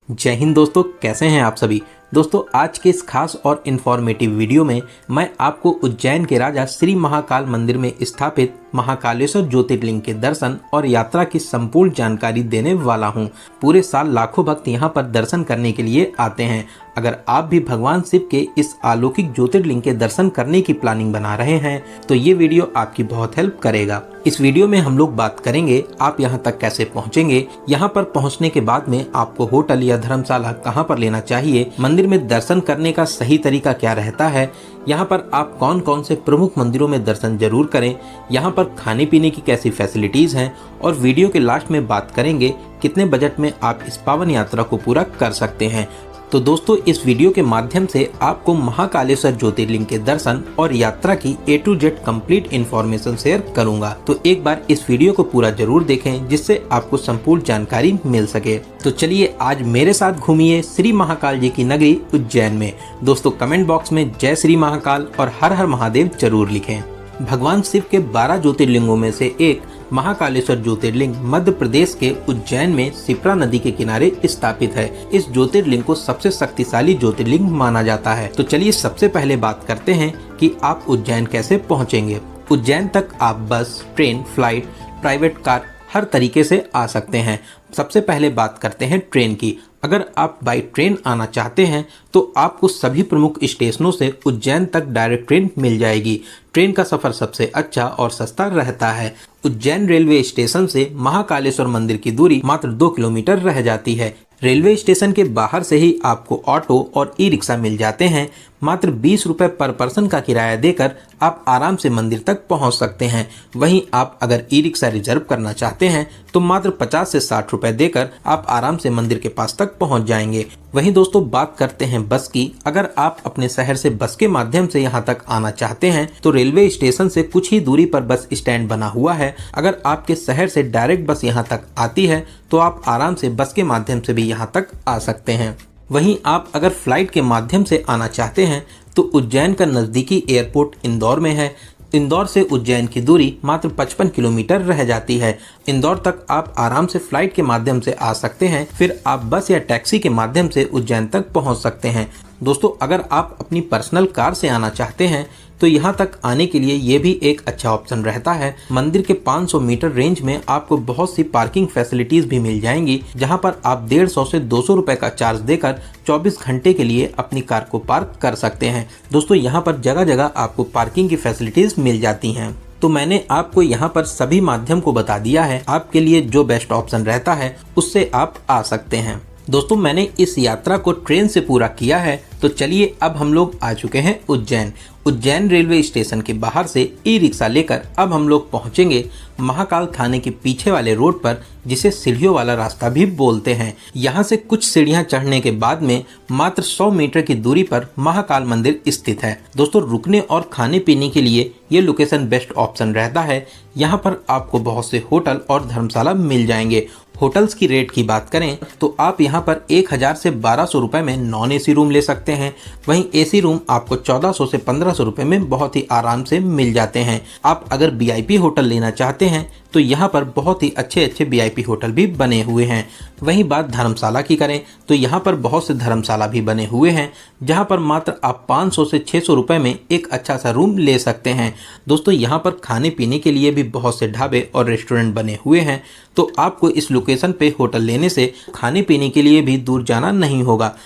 जय हिंद दोस्तों, कैसे हैं आप सभी। दोस्तों, आज के इस खास और इन्फॉर्मेटिव वीडियो में मैं आपको उज्जैन के राजा श्री महाकाल मंदिर में स्थापित महाकालेश्वर ज्योतिर्लिंग के दर्शन और यात्रा की संपूर्ण जानकारी देने वाला हूं। पूरे साल लाखों भक्त यहां पर दर्शन करने के लिए आते हैं। अगर आप भी भगवान शिव के इस अलौकिक ज्योतिर्लिंग के दर्शन करने की प्लानिंग बना रहे हैं तो ये वीडियो आपकी बहुत हेल्प करेगा। इस वीडियो में हम लोग बात करेंगे आप यहाँ तक कैसे पहुँचेंगे, यहाँ पर पहुँचने के बाद में आपको होटल या धर्मशाला कहाँ पर लेना चाहिए, मंदिर में दर्शन करने का सही तरीका क्या रहता है, यहाँ पर आप कौन कौन से प्रमुख मंदिरों में दर्शन जरूर करें, यहाँ पर खाने पीने की कैसी फैसिलिटीज हैं, और वीडियो के लास्ट में बात करेंगे कितने बजट में आप इस पावन यात्रा को पूरा कर सकते हैं। तो दोस्तों, इस वीडियो के माध्यम से आपको महाकालेश्वर ज्योतिर्लिंग के दर्शन और यात्रा की A to Z complete information share करूंगा। तो एक बार इस वीडियो को पूरा जरूर देखें जिससे आपको संपूर्ण जानकारी मिल सके। तो चलिए आज मेरे साथ घूमिए श्री महाकाल जी की नगरी उज्जैन में। दोस्तों, कमेंट बॉक्स में जय श्री महाकाल और हर हर महादेव जरूर लिखें। भगवान शिव के 12 ज्योतिर्लिंगों में से एक महाकालेश्वर ज्योतिर्लिंग मध्य प्रदेश के उज्जैन में शिप्रा नदी के किनारे स्थापित है। इस ज्योतिर्लिंग को सबसे शक्तिशाली ज्योतिर्लिंग माना जाता है। तो चलिए सबसे पहले बात करते हैं कि आप उज्जैन कैसे पहुंचेंगे। उज्जैन तक आप बस, ट्रेन, फ्लाइट, प्राइवेट कार हर तरीके से आ सकते हैं। सबसे पहले बात करते हैं ट्रेन की। अगर आप बाई ट्रेन आना चाहते हैं तो आपको सभी प्रमुख स्टेशनों से उज्जैन तक डायरेक्ट ट्रेन मिल जाएगी। ट्रेन का सफर सबसे अच्छा और सस्ता रहता है। उज्जैन रेलवे स्टेशन से महाकालेश्वर मंदिर की दूरी मात्र 2 किलोमीटर रह जाती है। रेलवे स्टेशन के बाहर से ही आपको ऑटो और ई रिक्शा मिल जाते हैं। मात्र 20 रुपए पर पर्सन का किराया देकर आप आराम से मंदिर तक पहुंच सकते हैं। वहीं आप अगर ई रिक्शा रिजर्व करना चाहते हैं तो मात्र 50 से 60 रुपए देकर आप आराम से मंदिर के पास तक पहुंच जाएंगे। वहीं दोस्तों, बात करते हैं बस की। अगर आप अपने शहर से बस के माध्यम से यहां तक आना चाहते हैं तो रेलवे स्टेशन से कुछ ही दूरी पर बस स्टैंड बना हुआ है। अगर आपके शहर से डायरेक्ट बस यहां तक आती है तो आप आराम से बस के माध्यम से भी यहां तक आ सकते हैं। वहीं आप अगर फ्लाइट के माध्यम से आना चाहते हैं तो उज्जैन का नज़दीकी एयरपोर्ट इंदौर में है। इंदौर से उज्जैन की दूरी मात्र 55 किलोमीटर रह जाती है। इंदौर तक आप आराम से फ्लाइट के माध्यम से आ सकते हैं, फिर आप बस या टैक्सी के माध्यम से उज्जैन तक पहुंच सकते हैं। दोस्तों, अगर आप अपनी पर्सनल कार से आना चाहते हैं तो यहाँ तक आने के लिए ये भी एक अच्छा ऑप्शन रहता है। मंदिर के 500 मीटर रेंज में आपको बहुत सी पार्किंग फैसिलिटीज भी मिल जाएंगी, जहाँ पर आप 150 से 200 रुपए का चार्ज देकर 24 घंटे के लिए अपनी कार को पार्क कर सकते हैं। दोस्तों, यहाँ पर जगह जगह आपको पार्किंग की फैसिलिटीज मिल जाती हैं। तो मैंने आपको यहाँ पर सभी माध्यम को बता दिया है। आपके लिए जो बेस्ट ऑप्शन रहता है उससे आप आ सकते हैं। दोस्तों, मैंने इस यात्रा को ट्रेन से पूरा किया है। तो चलिए अब हम लोग आ चुके हैं उज्जैन। उज्जैन रेलवे स्टेशन के बाहर से ई रिक्शा लेकर अब हम लोग पहुंचेंगे महाकाल थाने के पीछे वाले रोड पर, जिसे सीढ़ियों वाला रास्ता भी बोलते हैं। यहाँ से कुछ सीढ़ियाँ चढ़ने के बाद में मात्र 100 मीटर की दूरी पर महाकाल मंदिर स्थित है। दोस्तों, रुकने और खाने पीने के लिए ये लोकेशन बेस्ट ऑप्शन रहता है। यहाँ पर आपको बहुत से होटल और धर्मशाला मिल जाएंगे। होटल्स की रेट की बात करें तो आप यहाँ पर 1000 से 1200 रुपए में नॉन एसी रूम ले सकते हैं। वहीं एसी रूम आपको 1400 से 1500 रुपए में बहुत ही आराम से मिल जाते हैं। आप अगर VIP होटल लेना चाहते हैं तो यहाँ पर बहुत ही अच्छे अच्छे VIP होटल भी बने हुए हैं। वहीं बात धर्मशाला की करें तो यहाँ पर बहुत से धर्मशाला भी बने हुए हैं, जहाँ पर मात्र आप 500 से 600 रुपए में एक अच्छा सा रूम ले सकते हैं। दोस्तों, यहाँ पर खाने पीने के लिए भी बहुत से ढाबे और रेस्टोरेंट बने हुए हैं, तो आपको इस लोकेशन पे होटल लेने से खाने पीने के लिए भी दूर जाना नहीं होगा।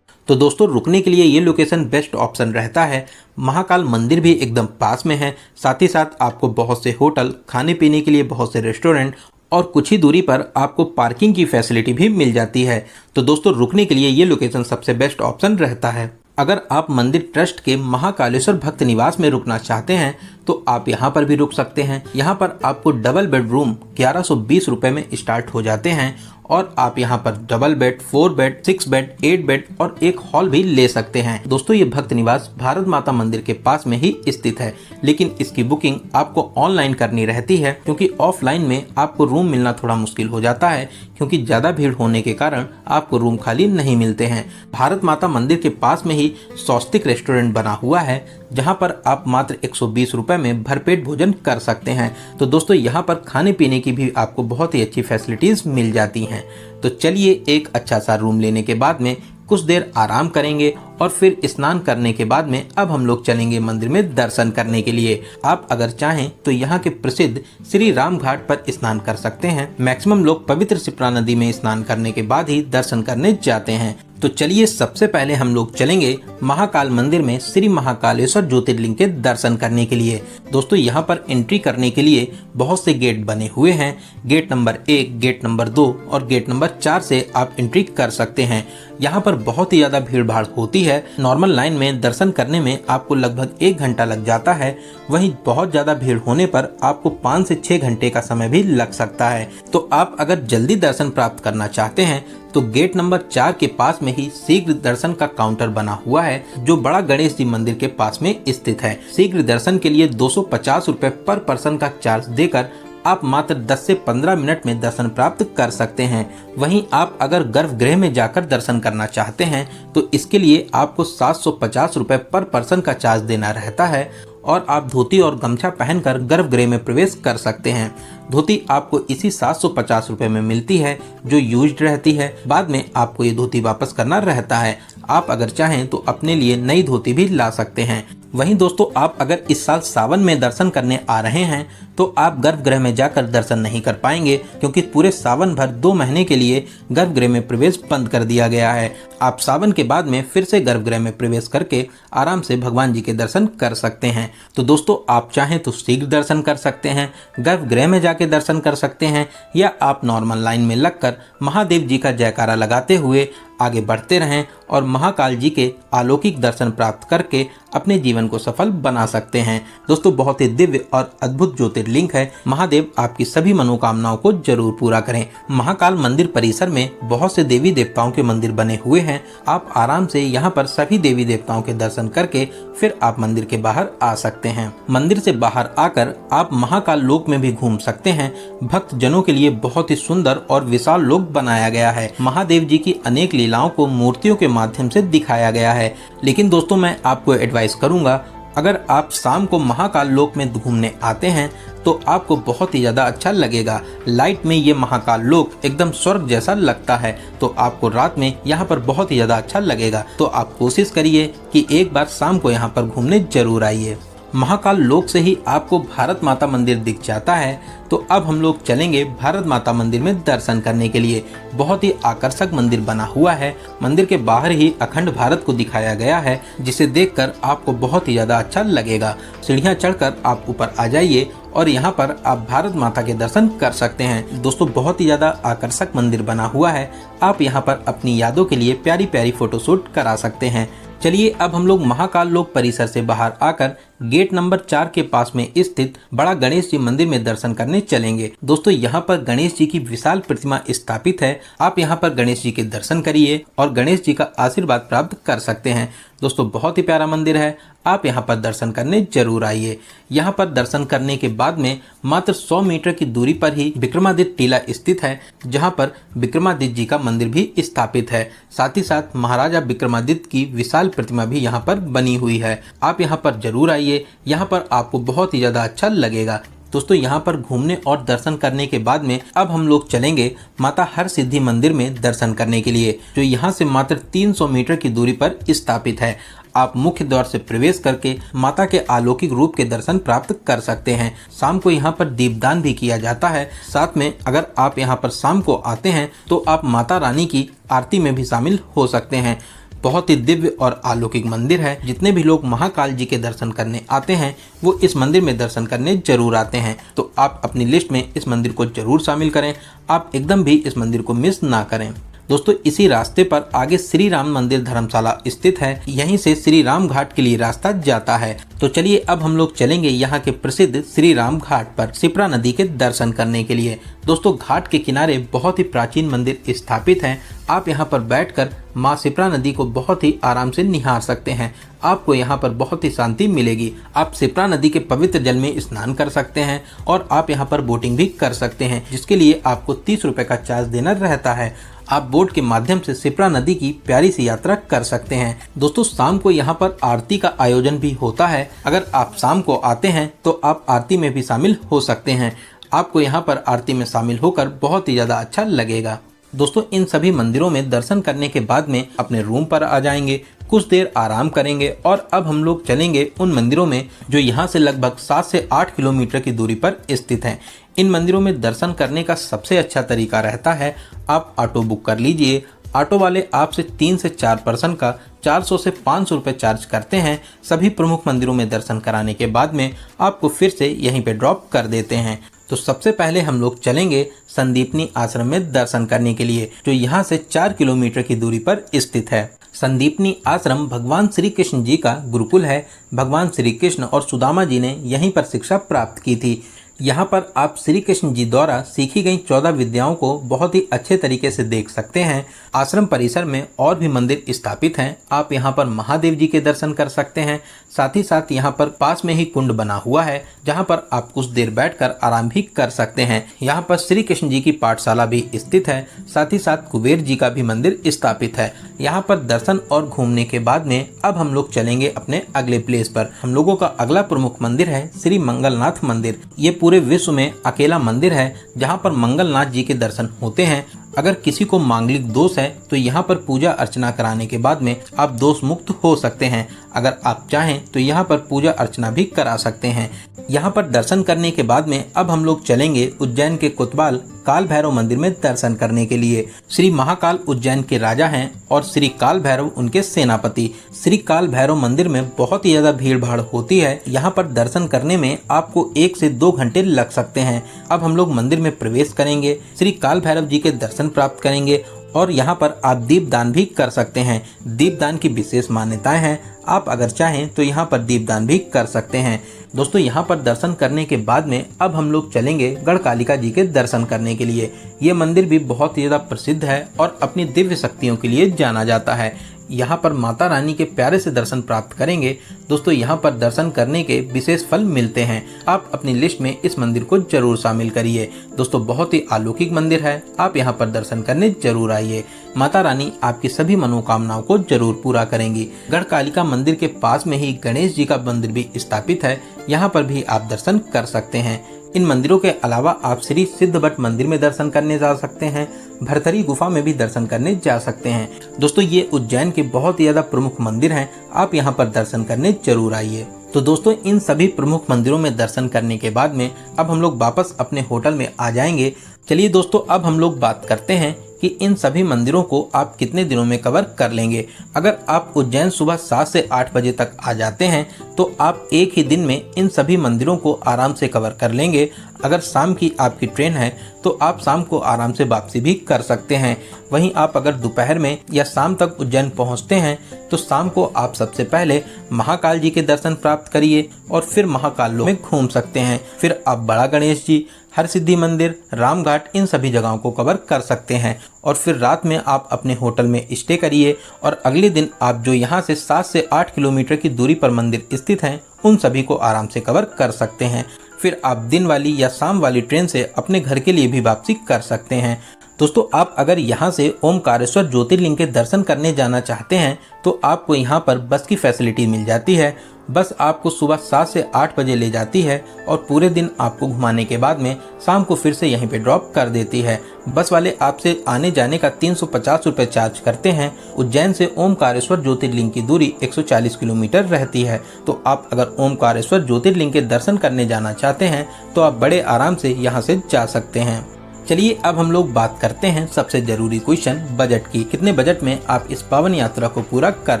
तो दोस्तों, रुकने के लिए ये लोकेशन बेस्ट ऑप्शन रहता है। महाकाल मंदिर भी एकदम पास में है। साथ ही साथ आपको बहुत से होटल, खाने पीने के लिए बहुत से रेस्टोरेंट और कुछ ही दूरी पर आपको पार्किंग की फैसिलिटी भी मिल जाती है। तो दोस्तों, रुकने के लिए ये लोकेशन सबसे बेस्ट ऑप्शन रहता है। अगर आप मंदिर ट्रस्ट के महाकालेश्वर भक्त निवास में रुकना चाहते हैं तो आप यहाँ पर भी रुक सकते हैं। यहाँ पर आपको डबल बेडरूम 1120 रुपए में स्टार्ट हो जाते हैं और आप यहाँ पर double bed, 4 bed, 6 bed, 8 bed और एक हॉल भी ले सकते हैं। दोस्तों, ये भक्त निवास भारत माता मंदिर के पास में ही स्थित है, लेकिन इसकी बुकिंग आपको ऑनलाइन करनी रहती है, क्योंकि ऑफलाइन में आपको रूम मिलना थोड़ा मुश्किल हो जाता है, क्योंकि ज्यादा भीड़ होने के कारण आपको रूम खाली नहीं मिलते हैं। भारत माता मंदिर के पास में ही स्वस्तिक रेस्टोरेंट बना हुआ है, जहां पर आप मात्र 120 रुपए में भरपेट भोजन कर सकते हैं। तो दोस्तों यहाँ पर खाने पीने की भी आपको बहुत ही अच्छी फैसिलिटीज मिल जाती हैं। तो चलिए एक अच्छा सा रूम लेने के बाद में कुछ देर आराम करेंगे और फिर स्नान करने के बाद में अब हम लोग चलेंगे मंदिर में दर्शन करने के लिए। आप अगर चाहें तो यहाँ के प्रसिद्ध श्री राम घाट पर स्नान कर सकते हैं। मैक्सिमम लोग पवित्र शिप्रा नदी में स्नान करने के बाद ही दर्शन करने जाते हैं। तो चलिए सबसे पहले हम लोग चलेंगे महाकाल मंदिर में श्री महाकालेश्वर ज्योतिर्लिंग के दर्शन करने के लिए। दोस्तों यहाँ पर एंट्री करने के लिए बहुत से गेट बने हुए हैं। गेट नंबर 1, गेट नंबर 2 और गेट नंबर 4 से आप एंट्री कर सकते हैं। यहाँ पर बहुत ही ज्यादा भीड़ भाड़ होती है। नॉर्मल लाइन में दर्शन करने में आपको लगभग 1 घंटा लग जाता है। वहीं बहुत ज्यादा भीड़ होने पर आपको 5 से 6 घंटे का समय भी लग सकता है। तो आप अगर जल्दी दर्शन प्राप्त करना चाहते हैं तो गेट नंबर 4 के पास में ही शीघ्र दर्शन का काउंटर बना हुआ है, जो बड़ा गणेश जी मंदिर के पास में स्थित है। शीघ्र दर्शन के लिए 250 रुपए पर पर्सन का चार्ज देकर आप मात्र 10 से 15 मिनट में दर्शन प्राप्त कर सकते हैं। वहीं आप अगर गर्भगृह में जाकर दर्शन करना चाहते हैं तो इसके लिए आपको 750 रुपए पर पर्सन का चार्ज देना रहता है और आप धोती और गमछा पहनकर गर्भगृह में प्रवेश कर सकते हैं। धोती आपको इसी 750 रुपए में मिलती है जो यूज्ड रहती है। बाद में आपको ये धोती वापस करना रहता है। आप अगर चाहें तो अपने लिए नई धोती भी ला सकते हैं। वहीं दोस्तों आप अगर इस साल सावन में दर्शन करने आ रहे हैं तो आप गर्भगृह में जाकर दर्शन नहीं कर पाएंगे, क्योंकि पूरे सावन भर 2 महीने के लिए गर्भगृह में प्रवेश बंद कर दिया गया है। आप सावन के बाद में फिर से गर्भगृह में प्रवेश करके आराम से भगवान जी के दर्शन कर सकते हैं। तो दोस्तों आप चाहें तो शीघ्र दर्शन कर सकते हैं, गर्भगृह में जाके दर्शन कर सकते हैं, या आप नॉर्मल लाइन में लगकर महादेव जी का जयकारा लगाते हुए आगे बढ़ते रहें और महाकाल जी के अलौकिक दर्शन प्राप्त करके अपने जीवन को सफल बना सकते हैं। दोस्तों बहुत ही दिव्य और अद्भुत ज्योतिर्लिंग है। महादेव आपकी सभी मनोकामनाओं को जरूर पूरा करें। महाकाल मंदिर परिसर में बहुत से देवी देवताओं के मंदिर बने हुए हैं। आप आराम से यहाँ पर सभी देवी देवताओं के दर्शन करके फिर आप मंदिर के बाहर आ सकते हैं। मंदिर से बाहर आकर आप महाकाल लोक में भी घूम सकते हैं। भक्त जनों के लिए बहुत ही सुंदर और विशाल लोक बनाया गया है। महादेव जी की अनेक लीलाओं को मूर्तियों के माध्यम से दिखाया गया है। लेकिन दोस्तों मैं आपको एडवाइस करूंगा, अगर आप शाम को महाकाल लोक में घूमने आते हैं तो आपको बहुत ही ज़्यादा अच्छा लगेगा। लाइट में ये महाकाल लोक एकदम स्वर्ग जैसा लगता है, तो आपको रात में यहाँ पर बहुत ही ज़्यादा अच्छा लगेगा। तो आप कोशिश करिए कि एक बार शाम को यहाँ पर घूमने जरूर आइए। महाकाल लोक से ही आपको भारत माता मंदिर दिख जाता है। तो अब हम लोग चलेंगे भारत माता मंदिर में दर्शन करने के लिए। बहुत ही आकर्षक मंदिर बना हुआ है। मंदिर के बाहर ही अखंड भारत को दिखाया गया है, जिसे देखकर आपको बहुत ही ज़्यादा अच्छा लगेगा। सीढ़ियाँ चढ़कर आप ऊपर आ जाइए और यहाँ पर आप भारत माता के दर्शन कर सकते हैं। दोस्तों बहुत ही ज़्यादा आकर्षक मंदिर बना हुआ है। आप यहाँ पर अपनी यादों के लिए प्यारी प्यारी फोटोशूट करा सकते हैं। चलिए अब हम लोग महाकाल लोक परिसर से बाहर आकर गेट नंबर 4 के पास में स्थित बड़ा गणेश जी मंदिर में दर्शन करने चलेंगे। दोस्तों यहाँ पर गणेश जी की विशाल प्रतिमा स्थापित है। आप यहाँ पर गणेश जी के दर्शन करिए और गणेश जी का आशीर्वाद प्राप्त कर सकते हैं। दोस्तों बहुत ही प्यारा मंदिर है। आप यहाँ पर दर्शन करने जरूर आइए। यहाँ पर दर्शन करने के बाद में मात्र 100 मीटर की दूरी पर ही विक्रमादित्य टीला स्थित है, जहाँ पर विक्रमादित्य जी का मंदिर भी स्थापित है। साथ ही साथ महाराजा विक्रमादित्य की विशाल प्रतिमा भी यहाँ पर बनी हुई है। आप यहाँ पर जरूर आइए। यहाँ पर आपको बहुत ही ज्यादा अच्छा लगेगा। दोस्तों यहाँ पर घूमने और दर्शन करने के बाद में अब हम लोग चलेंगे माता हर सिद्धि मंदिर में दर्शन करने के लिए, जो यहाँ से मात्र 300 मीटर की दूरी पर स्थापित है। आप मुख्य द्वार से प्रवेश करके माता के अलौकिक रूप के दर्शन प्राप्त कर सकते हैं। शाम को यहाँ पर दीपदान भी किया जाता है। साथ में अगर आप यहाँ पर शाम को आते हैं तो आप माता रानी की आरती में भी शामिल हो सकते हैं। बहुत ही दिव्य और अलौकिक मंदिर है। जितने भी लोग महाकाल जी के दर्शन करने आते हैं वो इस मंदिर में दर्शन करने जरूर आते हैं। तो आप अपनी लिस्ट में इस मंदिर को जरूर शामिल करें। आप एकदम भी इस मंदिर को मिस ना करें। दोस्तों इसी रास्ते पर आगे श्री राम मंदिर धर्मशाला स्थित है। यहीं से श्री राम घाट के लिए रास्ता जाता है। तो चलिए अब हम लोग चलेंगे यहाँ के प्रसिद्ध श्री राम घाट पर शिप्रा नदी के दर्शन करने के लिए। दोस्तों घाट के किनारे बहुत ही प्राचीन मंदिर स्थापित है। आप यहाँ पर बैठकर माँ शिप्रा नदी को बहुत ही आराम से निहार सकते हैं। आपको यहाँ पर बहुत ही शांति मिलेगी। आप शिप्रा नदी के पवित्र जल में स्नान कर सकते हैं और आप यहाँ पर बोटिंग भी कर सकते हैं, जिसके लिए आपको 30 रुपए का चार्ज देना रहता है। आप बोट के माध्यम से शिप्रा नदी की प्यारी सी यात्रा कर सकते हैं। दोस्तों शाम को यहाँ पर आरती का आयोजन भी होता है। अगर आप शाम को आते हैं तो आप आरती में भी शामिल हो सकते हैं। आपको यहाँ पर आरती में शामिल होकर बहुत ही ज़्यादा अच्छा लगेगा। दोस्तों इन सभी मंदिरों में दर्शन करने के बाद में अपने रूम पर आ जाएंगे, कुछ देर आराम करेंगे और अब हम लोग चलेंगे उन मंदिरों में जो यहाँ से लगभग 7 से 8 किलोमीटर की दूरी पर स्थित हैं। इन मंदिरों में दर्शन करने का सबसे अच्छा तरीका रहता है आप ऑटो बुक कर लीजिए। ऑटो वाले आपसे 3 से 4 पर्सन का 400 से 500 रुपये चार्ज करते हैं। सभी प्रमुख मंदिरों में दर्शन कराने के बाद में आपको फिर से यहीं पे ड्रॉप कर देते हैं। तो सबसे पहले हम लोग चलेंगे संदीपनी आश्रम में दर्शन करने के लिए, जो यहाँ से 4 किलोमीटर की दूरी पर स्थित है। संदीपनी आश्रम भगवान श्री कृष्ण जी का गुरुकुल है। भगवान श्री कृष्ण और सुदामा जी ने यहीं पर शिक्षा प्राप्त की थी। यहाँ पर आप श्री कृष्ण जी द्वारा सीखी गई 14 विद्याओं को बहुत ही अच्छे तरीके से देख सकते हैं। आश्रम परिसर में और भी मंदिर स्थापित हैं। आप यहाँ पर महादेव जी के दर्शन कर सकते हैं। साथ ही साथ यहाँ पर पास में ही कुंड बना हुआ है, जहाँ पर आप कुछ देर बैठकर आराम भी कर सकते हैं। यहाँ पर श्री कृष्ण जी की पाठशाला भी स्थित है। साथ ही साथ कुबेर जी का भी मंदिर स्थापित है। यहाँ पर दर्शन और घूमने के बाद में अब हम लोग चलेंगे अपने अगले प्लेस पर। हम लोगों का अगला प्रमुख मंदिर है श्री मंगलनाथ मंदिर। ये पूरे विश्व में अकेला मंदिर है जहाँ पर मंगलनाथ जी के दर्शन होते हैं। अगर किसी को मांगलिक दोष है तो यहाँ पर पूजा अर्चना कराने के बाद में आप दोष मुक्त हो सकते हैं। अगर आप चाहें तो यहाँ पर पूजा अर्चना भी करा सकते हैं। यहाँ पर दर्शन करने के बाद में अब हम लोग चलेंगे उज्जैन के कोतवाल काल भैरव मंदिर में दर्शन करने के लिए। श्री महाकाल उज्जैन के राजा हैं और श्री काल भैरव उनके सेनापति। श्री काल भैरव मंदिर में बहुत ही ज्यादा भीड़ भाड़ होती है। यहाँ पर दर्शन करने में आपको 1 से 2 घंटे लग सकते हैं। अब हम लोग मंदिर में प्रवेश करेंगे, श्री काल भैरव जी के दर्शन प्राप्त करेंगे और यहाँ पर आप दीपदान भी कर सकते हैं। दीपदान की विशेष मान्यताएं हैं। आप अगर चाहें तो यहाँ पर दीपदान भी कर सकते हैं। दोस्तों यहाँ पर दर्शन करने के बाद में अब हम लोग चलेंगे गढ़कालिका जी के दर्शन करने के लिए। ये मंदिर भी बहुत ही ज़्यादा प्रसिद्ध है और अपनी दिव्य शक्तियों के लिए जाना जाता है। यहाँ पर माता रानी के प्यारे से दर्शन प्राप्त करेंगे। दोस्तों यहाँ पर दर्शन करने के विशेष फल मिलते हैं। आप अपनी लिस्ट में इस मंदिर को जरूर शामिल करिए। दोस्तों बहुत ही अलौकिक मंदिर है। आप यहाँ पर दर्शन करने जरूर आइए। माता रानी आपकी सभी मनोकामनाओं को जरूर पूरा करेंगी। गढ़कालिका मंदिर के पास में ही गणेश जी का मंदिर भी स्थापित है। यहाँ पर भी आप दर्शन कर सकते हैं। इन मंदिरों के अलावा आप श्री सिद्धभट मंदिर में दर्शन करने जा सकते हैं। भरथरी गुफा में भी दर्शन करने जा सकते हैं। दोस्तों ये उज्जैन के बहुत ही ज्यादा प्रमुख मंदिर हैं। आप यहाँ पर दर्शन करने जरूर आइए। तो दोस्तों इन सभी प्रमुख मंदिरों में दर्शन करने के बाद में अब हम लोग वापस अपने होटल में आ जाएंगे। चलिए दोस्तों अब हम लोग बात करते हैं कि इन सभी मंदिरों को आप कितने दिनों में कवर कर लेंगे। अगर आप उज्जैन सुबह 7 से 8 बजे तक आ जाते हैं तो आप एक ही दिन में इन सभी मंदिरों को आराम से कवर कर लेंगे। अगर शाम की आपकी ट्रेन है तो आप शाम को आराम से वापसी भी कर सकते हैं। वहीं आप अगर दोपहर में या शाम तक उज्जैन पहुंचते हैं तो शाम को आप सबसे पहले महाकाल जी के दर्शन प्राप्त करिए और फिर महाकाल लोक में घूम सकते हैं। फिर आप बड़ा गणेश जी, हरसिद्धि मंदिर, रामघाट इन सभी जगहों को कवर कर सकते हैं और फिर रात में आप अपने होटल में स्टे करिए और अगले दिन आप जो यहाँ से 7 से 8 किलोमीटर की दूरी पर मंदिर स्थित हैं उन सभी को आराम से कवर कर सकते हैं। फिर आप दिन वाली या शाम वाली ट्रेन से अपने घर के लिए भी वापसी कर सकते हैं। दोस्तों आप अगर यहाँ से ओमकारेश्वर ज्योतिर्लिंग के दर्शन करने जाना चाहते हैं तो आपको यहाँ पर बस की फैसिलिटी मिल जाती है। बस आपको सुबह 7 से 8 बजे ले जाती है और पूरे दिन आपको घुमाने के बाद में शाम को फिर से यहीं पे ड्रॉप कर देती है। बस वाले आपसे आने जाने का 350 रुपये चार्ज करते हैं। उज्जैन से ओमकारेश्वर ज्योतिर्लिंग की दूरी 140 किलोमीटर रहती है। तो आप अगर ओमकारेश्वर ज्योतिर्लिंग के दर्शन करने जाना चाहते हैं तो आप बड़े आराम से यहाँ से जा सकते हैं। चलिए अब हम लोग बात करते हैं सबसे जरूरी क्वेश्चन बजट की। कितने बजट में आप इस पावन यात्रा को पूरा कर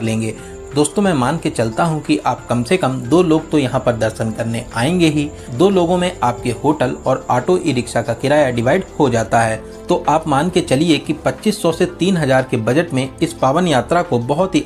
लेंगे। दोस्तों मैं मान के चलता हूं कि आप कम से कम 2 लोग तो यहां पर दर्शन करने आएंगे ही। 2 लोगों में आपके होटल और ऑटो ई रिक्शा का किराया डिवाइड हो जाता है। तो आप मान के चलिए कि 2500 से 3000 के बजट में इस पावन यात्रा को बहुत ही